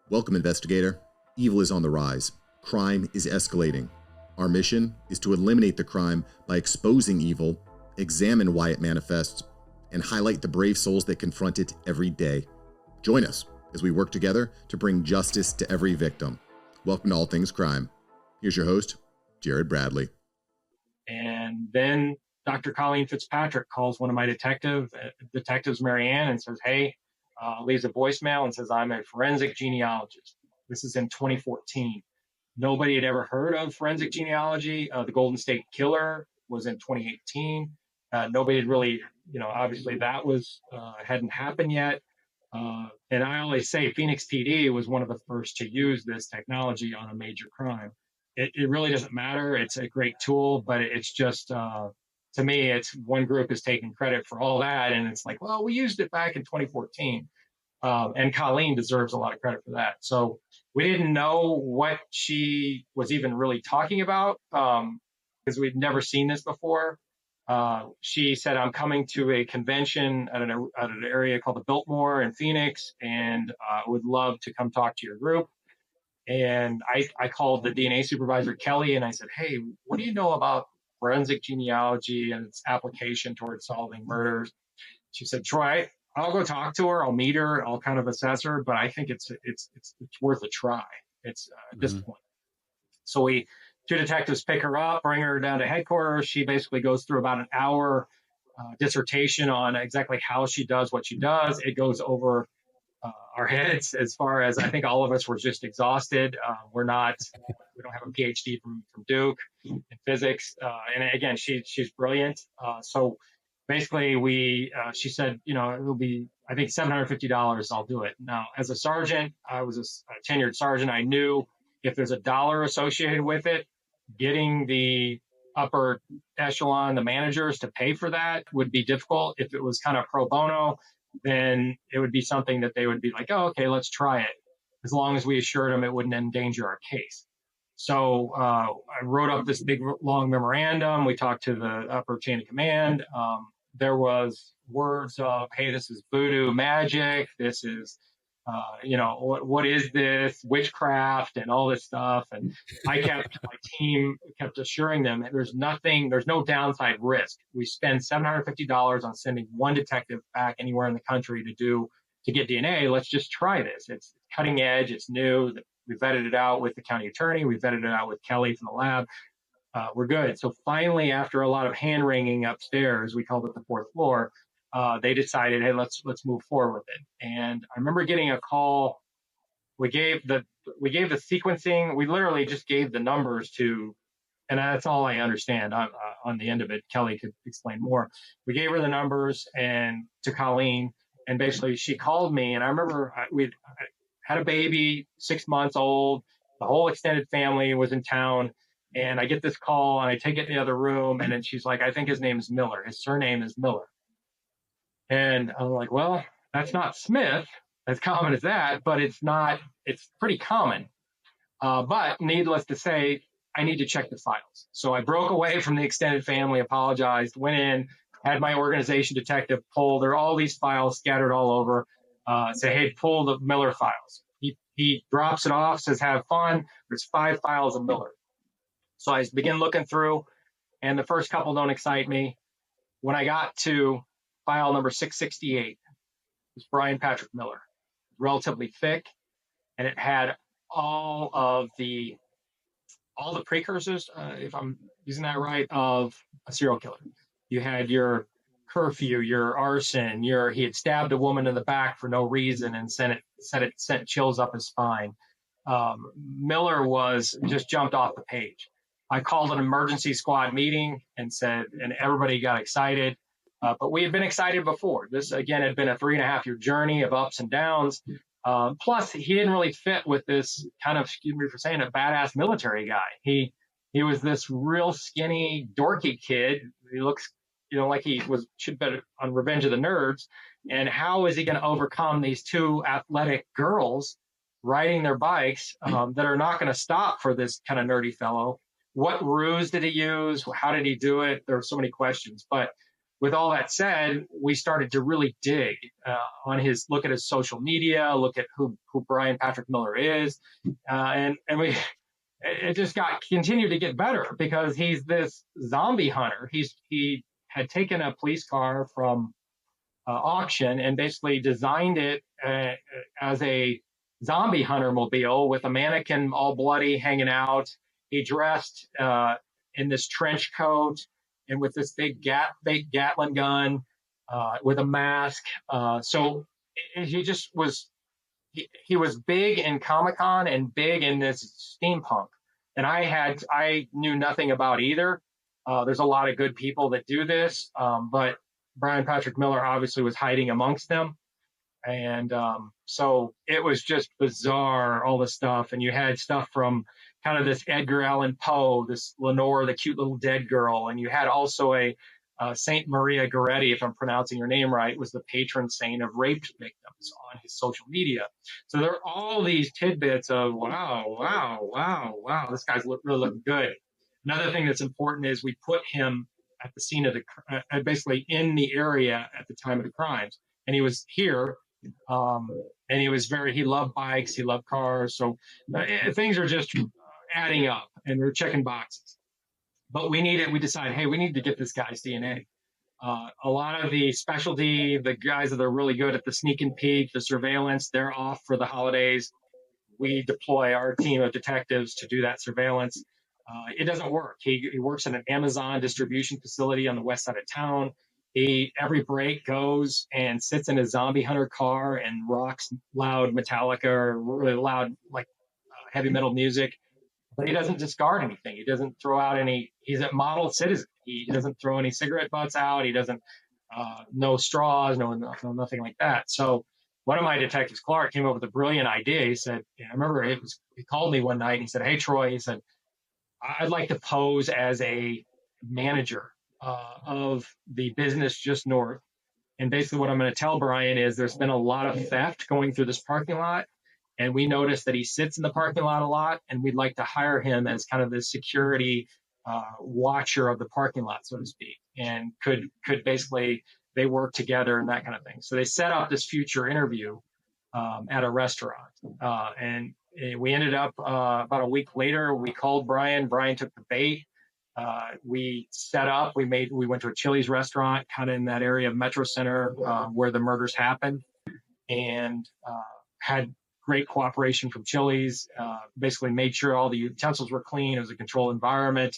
Welcome, investigator. Evil is on the rise. Crime is escalating. Our mission is to eliminate the crime by exposing evil, examine why it manifests, and highlight the brave souls that confront it every day. Join us as we work together to bring justice to every victim. Welcome to All Things Crime. Here's your host, Jared Bradley. And then Dr. Colleen Fitzpatrick calls one of my detectives, Marianne, and says, hey, leaves a voicemail and says, I'm a forensic genealogist. This is in 2014. Nobody had ever heard of forensic genealogy. The Golden State Killer was in 2018. Nobody had really, obviously that was hadn't happened yet. And I always say Phoenix PD was one of the first to use this technology on a major crime. It really doesn't matter. It's a great tool, but it's just, to me, it's one group is taking credit for all that. And it's like, well, we used it back in 2014. And Colleen deserves a lot of credit for that. So we didn't know what she was even really talking about because we'd never seen this before. She said, I'm coming to a convention at an area called the Biltmore in Phoenix, and would love to come talk to your group. And I called the DNA supervisor, Kelly, and I said, hey, what do you know about forensic genealogy and its application towards solving murders? She said, Troy, I'll go talk to her. I'll meet her. I'll kind of assess her, but I think it's worth a try. It's at this point. So two detectives pick her up, bring her down to headquarters. She basically goes through about an hour dissertation on exactly how she does what she does. It goes over our heads as far as I think all of us were just exhausted. We don't have a PhD from Duke in physics. And again, she's brilliant. So basically she said, it'll be, I think $750. I'll do it. Now, as a sergeant, I was a tenured sergeant. I knew if there's a dollar associated with it, getting the upper echelon, the managers to pay for that would be difficult. If it was kind of pro bono, then it would be something that they would be like, oh, okay, let's try it. As long as we assured them it wouldn't endanger our case. So I wrote up this big, long memorandum. We talked to the upper chain of command. There was words of, hey, this is voodoo magic. This is, what is this? Witchcraft and all this stuff. And my team kept assuring them there's no downside risk. We spend $750 on sending one detective back anywhere in the country to get DNA. Let's just try this. It's cutting edge. It's new. We vetted it out with the county attorney. We vetted it out with Kelly from the lab. We're good. So finally, after a lot of hand wringing upstairs, we called it the fourth floor. They decided, hey, let's move forward with it. And I remember getting a call. We gave the sequencing. We literally just gave the numbers to, and that's all I understand on the end of it. Kelly could explain more. We gave her the numbers and to Colleen, and basically she called me. And I remember we had a baby, 6 months old. The whole extended family was in town. And I get this call, and I take it in the other room, and then she's like, I think his name is Miller. His surname is Miller. And I'm like, well, that's not Smith, as common as that, but it's pretty common. But needless to say, I need to check the files. So I broke away from the extended family, apologized, went in, had my organization detective pull. There are all these files scattered all over. Say, hey, pull the Miller files. He drops it off, says, have fun. There's 5 files of Miller. So I begin looking through, and the first couple don't excite me. When I got to file number 668, was Brian Patrick Miller, relatively thick, and it had all the precursors, if I'm using that right, of a serial killer. You had your curfew, your arson, he had stabbed a woman in the back for no reason and sent chills up his spine. Miller was just jumped off the page. I called an emergency squad meeting and everybody got excited. But we had been excited before. This, again, had been a 3.5-year journey of ups and downs. Plus, he didn't really fit with this kind of, excuse me for saying, a badass military guy. He was this real skinny, dorky kid. He looks, like he should bet on Revenge of the Nerds. And how is he going to overcome these 2 athletic girls riding their bikes that are not going to stop for this kind of nerdy fellow? What ruse did he use? How did he do it? There were so many questions. But with all that said, we started to really dig look at his social media, look at who Bryan Patrick Miller is, and it just continued to get better because he's this zombie hunter. He had taken a police car from auction and basically designed it as a zombie hunter mobile with a mannequin all bloody hanging out. He dressed in this trench coat and with this big Gatling gun with a mask. So he just was he was big in Comic-Con and big in this steampunk. And I knew nothing about either. There's a lot of good people that do this, but Bryan Patrick Miller obviously was hiding amongst them. And so it was just bizarre, all the stuff. And you had stuff from kind of this Edgar Allan Poe, this Lenore, the cute little dead girl. And you had also a Saint Maria Goretti, if I'm pronouncing your name right, was the patron saint of rape victims on his social media. So there are all these tidbits of, wow, this guy's really looking good. Another thing that's important is we put him at the scene of basically in the area at the time of the crimes. And he was here. And he loved bikes, he loved cars. So things are just adding up and we're checking boxes. But we decided, hey, we need to get this guy's DNA. A lot of the specialty, the guys that are really good at the sneak and peek, the surveillance, they're off for the holidays. We deploy our team of detectives to do that surveillance. It doesn't work. He works at an Amazon distribution facility on the west side of town. He every break goes and sits in a zombie hunter car and rocks loud Metallica or really loud like heavy metal music. But he doesn't discard anything. He doesn't throw out any. He's a model citizen. He doesn't throw any cigarette butts out. He doesn't no straws, no nothing like that. So one of my detectives, Clark, came up with a brilliant idea. He said, I remember he called me one night and he said, hey Troy, he said, I'd like to pose as a manager of the business just north. And basically what I'm going to tell Bryan is there's been a lot of theft going through this parking lot. And we noticed that he sits in the parking lot a lot. And we'd like to hire him as kind of the security watcher of the parking lot, so to speak. And could basically, they work together and that kind of thing. So they set up this future interview at a restaurant. And we ended up about a week later, we called Bryan. Bryan took the bait. We set up, we went to a Chili's restaurant kind of in that area of Metro Center where the murders happened and had great cooperation from Chili's, basically made sure all the utensils were clean. It was a controlled environment.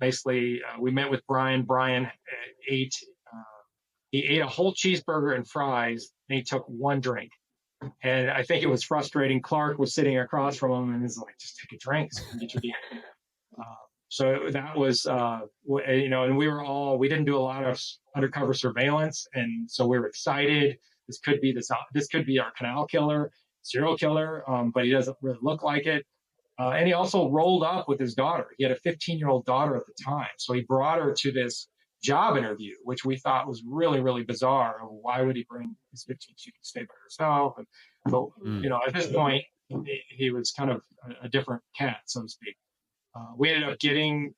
We met with Bryan. Bryan ate a whole cheeseburger and fries and he took one drink. And I think it was frustrating. Clark was sitting across from him and he's like, just take a drink so you can get your DNA. So that was, and we didn't do a lot of undercover surveillance. And so we were excited. This could be our canal killer, serial killer, but he doesn't really look like it. And he also rolled up with his daughter. He had a 15-year-old daughter at the time. So he brought her to this job interview, which we thought was really, really bizarre. Why would he bring his 15? She could stay by herself. But, at this point, he was kind of a different cat, so to speak. We ended up getting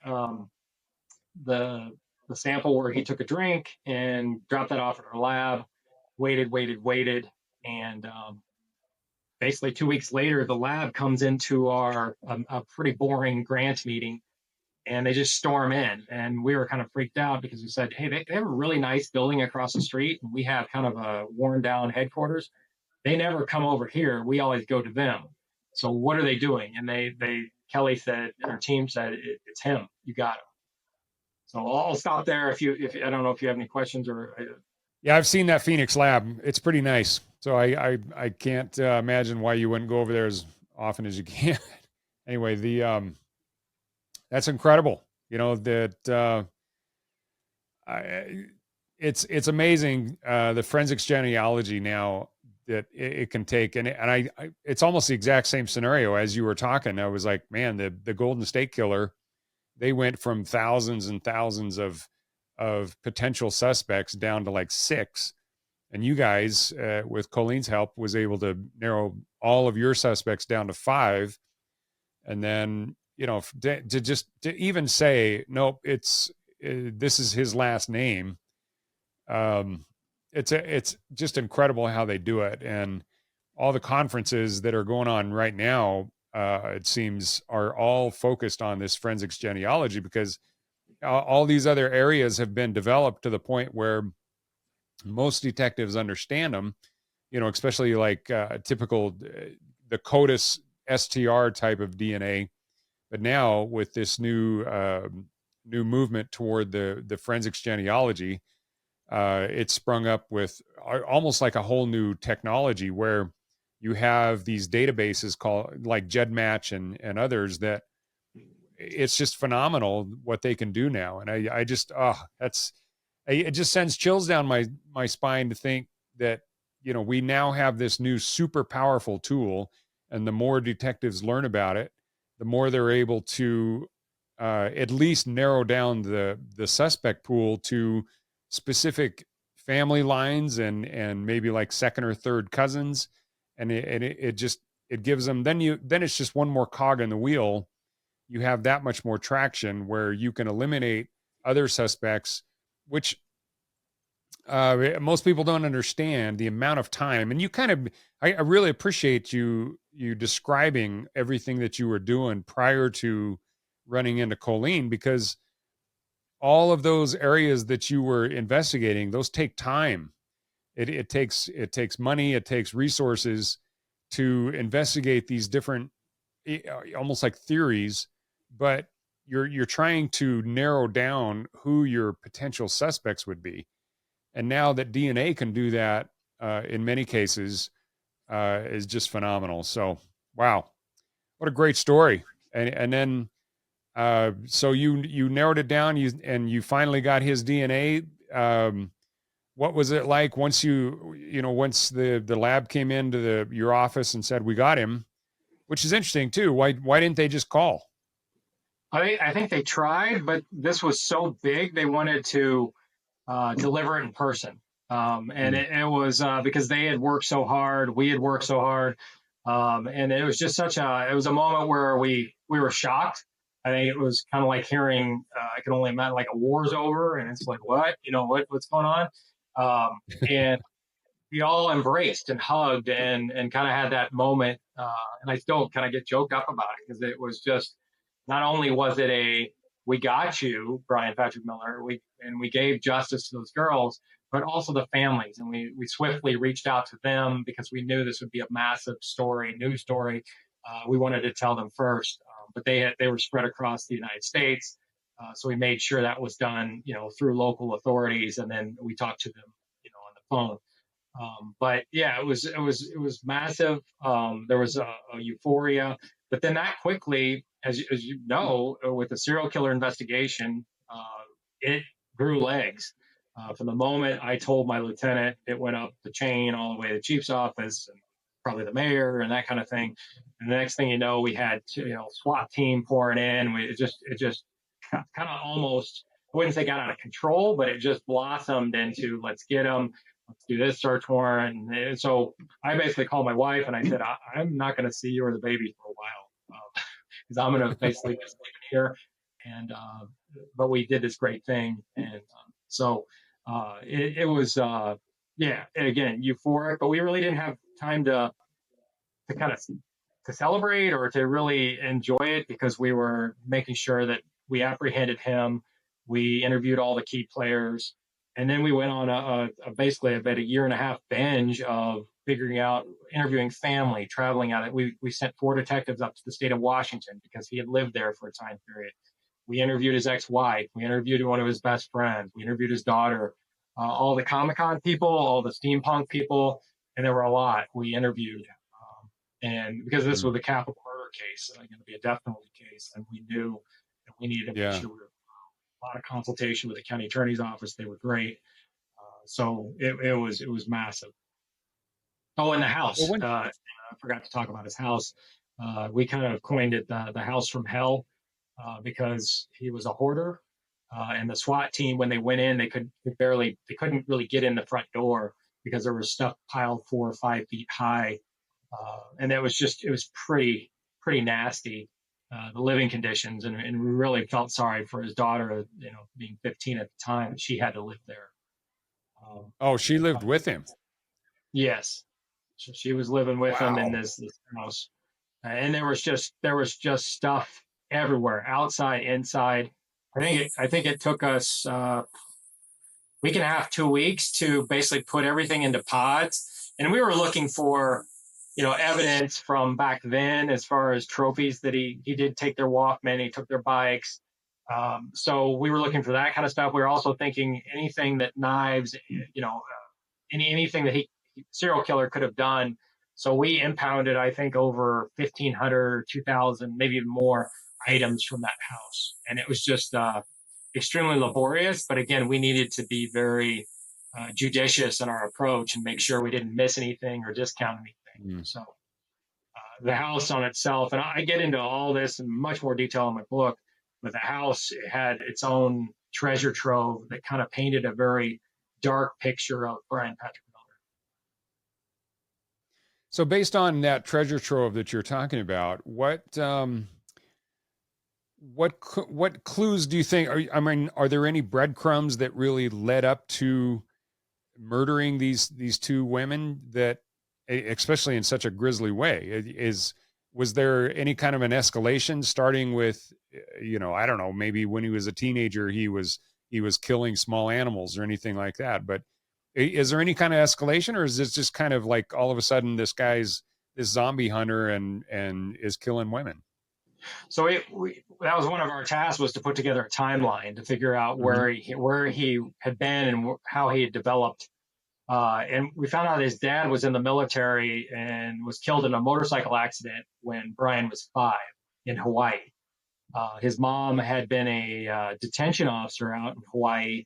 the sample where he took a drink and dropped that off at our lab, waited. And basically 2 weeks later, the lab comes into a pretty boring grant meeting and they just storm in. And we were kind of freaked out because we said, hey, they have a really nice building across the street. And we have kind of a worn down headquarters. They never come over here. We always go to them. So what are they doing? And Kelly said, our team said, it's him. You got him. So I'll stop there. If I don't know if you have any questions or. Yeah, I've seen that Phoenix lab. It's pretty nice. So I can't imagine why you wouldn't go over there as often as you can. Anyway, that's incredible. It's amazing the forensics genealogy now that it can take, and it's almost the exact same scenario as you were talking. I was like, man, the Golden State Killer, they went from thousands and thousands of potential suspects down to like 6. And you guys, with Colleen's help, was able to narrow all of your suspects down to 5. And then, to even say, nope, it's this is his last name. It's just incredible how they do it, and all the conferences that are going on right now, it seems, are all focused on this forensics genealogy, because all these other areas have been developed to the point where most detectives understand them, especially like typical the CODIS STR type of DNA. But now with this new movement toward the forensics genealogy, it sprung up with almost like a whole new technology where you have these databases called like GEDmatch and others that it's just phenomenal what they can do now. And I just, it just sends chills down my spine to think that, we now have this new super powerful tool, and the more detectives learn about it, the more they're able to at least narrow down the suspect pool to specific family lines and maybe like second or third cousins. And it just, it gives them, then it's just one more cog in the wheel. You have that much more traction where you can eliminate other suspects, which most people don't understand the amount of time. And you kind of, I really appreciate you describing everything that you were doing prior to running into Colleen, because all of those areas that you were investigating, those take time. It takes money, it takes resources to investigate these different, almost like theories, but you're trying to narrow down who your potential suspects would be. And now that DNA can do that, in many cases, is just phenomenal. So, wow, what a great story! And then, so you narrowed it down, you finally got his DNA. What was it like once once the lab came into your office and said we got him? Which is interesting too. Why didn't they just call? I think they tried, but this was so big they wanted to deliver it in person. And it was because they had worked so hard, we had worked so hard, and it was just it was a moment where we were shocked. I think it was kind of like hearing, I can only imagine, like a war's over, and it's like, what, what's going on? And we all embraced and hugged and kind of had that moment. And I still kind of get choked up about it because it was just, not only was it we got you, Brian Patrick Miller, we gave justice to those girls, but also the families. And we swiftly reached out to them because we knew this would be a massive news story. We wanted to tell them first, but they were spread across the United States. So we made sure that was done, through local authorities. And then we talked to them, on the phone. But yeah, it was massive. There was a euphoria, but then that quickly, as you know, with the serial killer investigation, it grew legs. From the moment I told my lieutenant, it went up the chain all the way to the chief's office and probably the mayor and that kind of thing. And the next thing you know, we had SWAT team pouring in. It just kind of almost, I wouldn't say got out of control, but it just blossomed into let's get them. Let's do this search warrant. And so I basically called my wife and I said, I'm not going to see you or the baby for a while because I'm going to basically just leave it here. And, but we did this great thing. And so it was, yeah, again, euphoric, but we really didn't have time to kind of to celebrate or to really enjoy it because we were making sure that we apprehended him. We interviewed all the key players. And then we went on a basically about a year and a half binge of figuring out, interviewing family, traveling out. We sent 4 detectives up to the state of Washington because he had lived there for a time period. We interviewed his ex-wife. We interviewed one of his best friends. We interviewed his daughter. All the Comic-Con people, all the steampunk people, and there were a lot we interviewed. And because this was a capital murder case, going to be a death penalty case, and we knew that we needed to make sure we were a lot of consultation with the county attorney's office. They were great. So it was massive. Oh, and the house. I forgot to talk about his house. We kind of coined it the house from hell because he was a hoarder. And the SWAT team, when they went in, they couldn't really get in the front door because there was stuff piled 4 or 5 feet high. And it was pretty nasty. the living conditions, and we really felt sorry for his daughter, being 15 at the time, she had to live there. Oh, she lived Uh, with him. yes, so she was living with him in Wow. this house, and there was just stuff everywhere, outside, inside. I think it took us week and a half, 2 weeks to basically put everything into pods. And we were looking for, evidence from back then as far as trophies that he did take their Walkman, he took their bikes. So we were looking for that kind of stuff. We were also thinking anything that knives, anything that he serial killer could have done. So we impounded, I think, over 1,500, 2,000, maybe even more items from that house. And it was just extremely laborious. But again, we needed to be very judicious in our approach and make sure we didn't miss anything or discount anything. So the house on itself, and I get into all this in much more detail in my book, but the house had its own treasure trove that kind of painted a very dark picture of Bryan Patrick Miller. So based on that treasure trove that you're talking about, what clues do you think are there any breadcrumbs that really led up to murdering these two women, that especially in such a grisly way? Was there any kind of an escalation starting with, I don't know, maybe when he was a teenager he was killing small animals or anything like that, but is there any kind of escalation, or is this just kind of like all of a sudden this guy's this zombie hunter and is killing women? So that was one of our tasks, was to put together a timeline to figure out where he had been and how he had developed. And we found out his dad was in the military and was killed in a motorcycle accident when Bryan was 5 in Hawaii. His mom had been a detention officer out in Hawaii.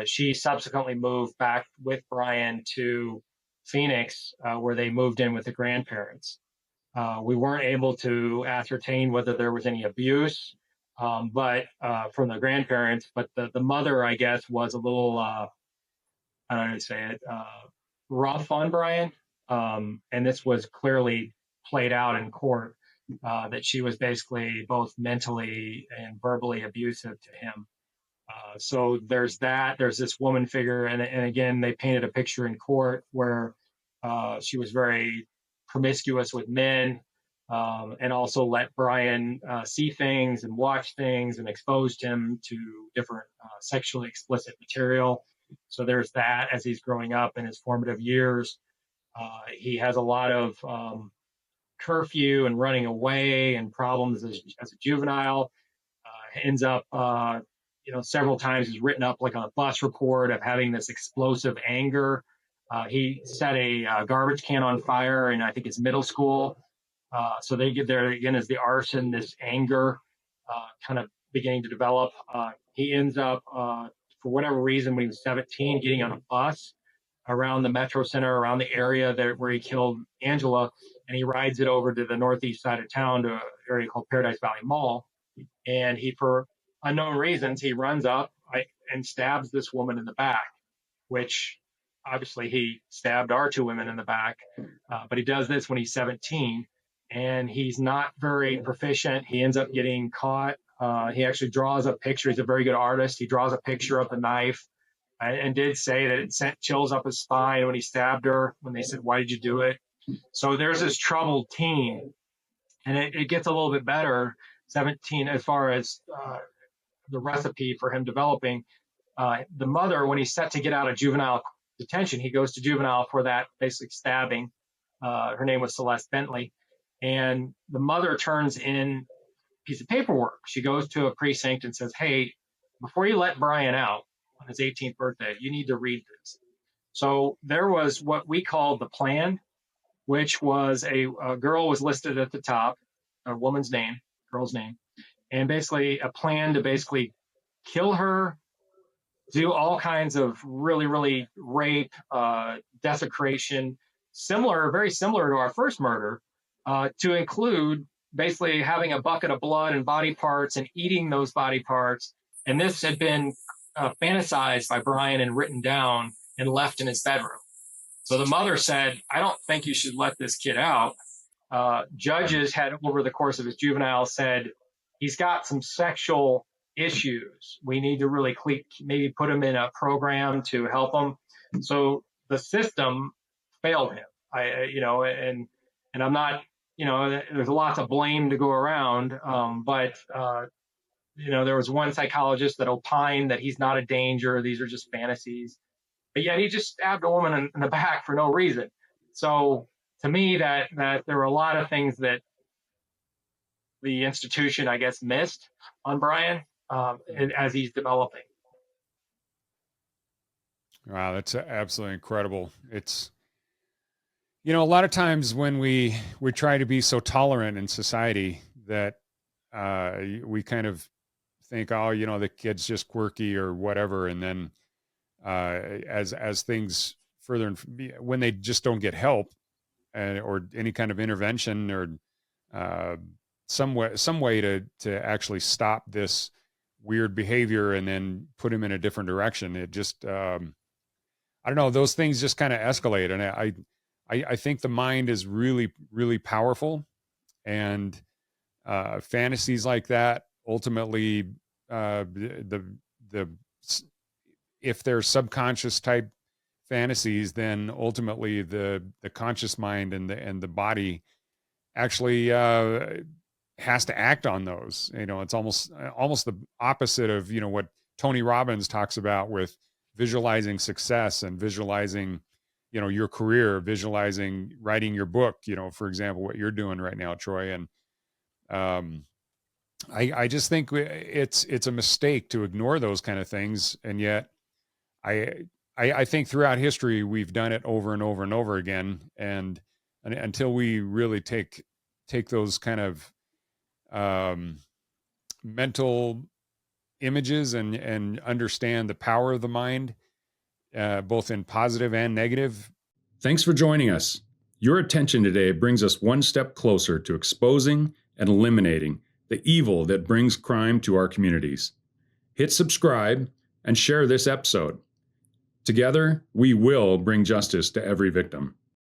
She subsequently moved back with Bryan to Phoenix, where they moved in with the grandparents. We weren't able to ascertain whether there was any abuse, but from the grandparents. But the mother, I guess, was a little, I don't know how to say it, rough on Bryan. And this was clearly played out in court, that she was basically both mentally and verbally abusive to him. So there's that. There's this woman figure, and again, they painted a picture in court where she was very promiscuous with men, and also let Bryan see things and watch things and exposed him to different sexually explicit material. So there's that as he's growing up in his formative years. He has a lot of curfew and running away and problems as a juvenile. Ends up, several times he's written up like on a bus report of having this explosive anger. He set a garbage can on fire in, I think it's middle school. So they get there again as the arson, this anger kind of beginning to develop. He ends up, for whatever reason, when he was 17, getting on a bus around the Metro Center, around the area where he killed Angela, and he rides it over to the northeast side of town to an area called Paradise Valley Mall. And he, for unknown reasons, he runs up and stabs this woman in the back, which obviously he stabbed our 2 women in the back. But he does this when he's 17, and he's not very proficient. He ends up getting caught. He actually draws a picture. He's a very good artist. He draws a picture of the knife, and did say that it sent chills up his spine when he stabbed her, when they said, "Why did you do it?" So there's this troubled teen, and it gets a little bit better. 17, as far as the recipe for him developing. The mother, when he's set to get out of juvenile detention, he goes to juvenile for that basic stabbing. Her name was Celeste Bentley. And the mother turns in a piece of paperwork. She goes to a precinct and says, "Hey, before you let Bryan out on his 18th birthday, you need to read this." So there was what we called the plan, which was a girl was listed at the top, a woman's name, girl's name, and basically a plan to basically kill her, do all kinds of really, really rape, desecration, very similar to our first murder, to include basically having a bucket of blood and body parts and eating those body parts. And this had been fantasized by Bryan and written down and left in his bedroom. So the mother said, "I don't think you should let this kid out judges had, over the course of his juvenile, said he's got some sexual issues. We need to really maybe put him in a program to help him. So the system failed him. And I'm not, there's lots of blame to go around. But there was one psychologist that opined that he's not a danger. These are just fantasies. But yet he just stabbed a woman in the back for no reason. So to me, that there were a lot of things that the institution, I guess, missed on Bryan as he's developing. Wow, that's absolutely incredible. It's, a lot of times when we try to be so tolerant in society that we kind of think, oh, the kid's just quirky or whatever, and then as things further, when they just don't get help or any kind of intervention or some way to actually stop this weird behavior and then put him in a different direction, it just I don't know, those things just kind of escalate. And I think the mind is really, really powerful, and fantasies like that ultimately, if they're subconscious type fantasies, then ultimately the conscious mind and the body actually has to act on those. It's almost the opposite of what Tony Robbins talks about with visualizing success and visualizing your career, visualizing writing your book, for example, what you're doing right now, Troy. And I just think it's a mistake to ignore those kind of things. And yet I think throughout history, we've done it over and over and over again. And until we really take those kind of mental images and understand the power of the mind, both in positive and negative. Thanks for joining us. Your attention today brings us one step closer to exposing and eliminating the evil that brings crime to our communities. Hit subscribe and share this episode. Together, we will bring justice to every victim.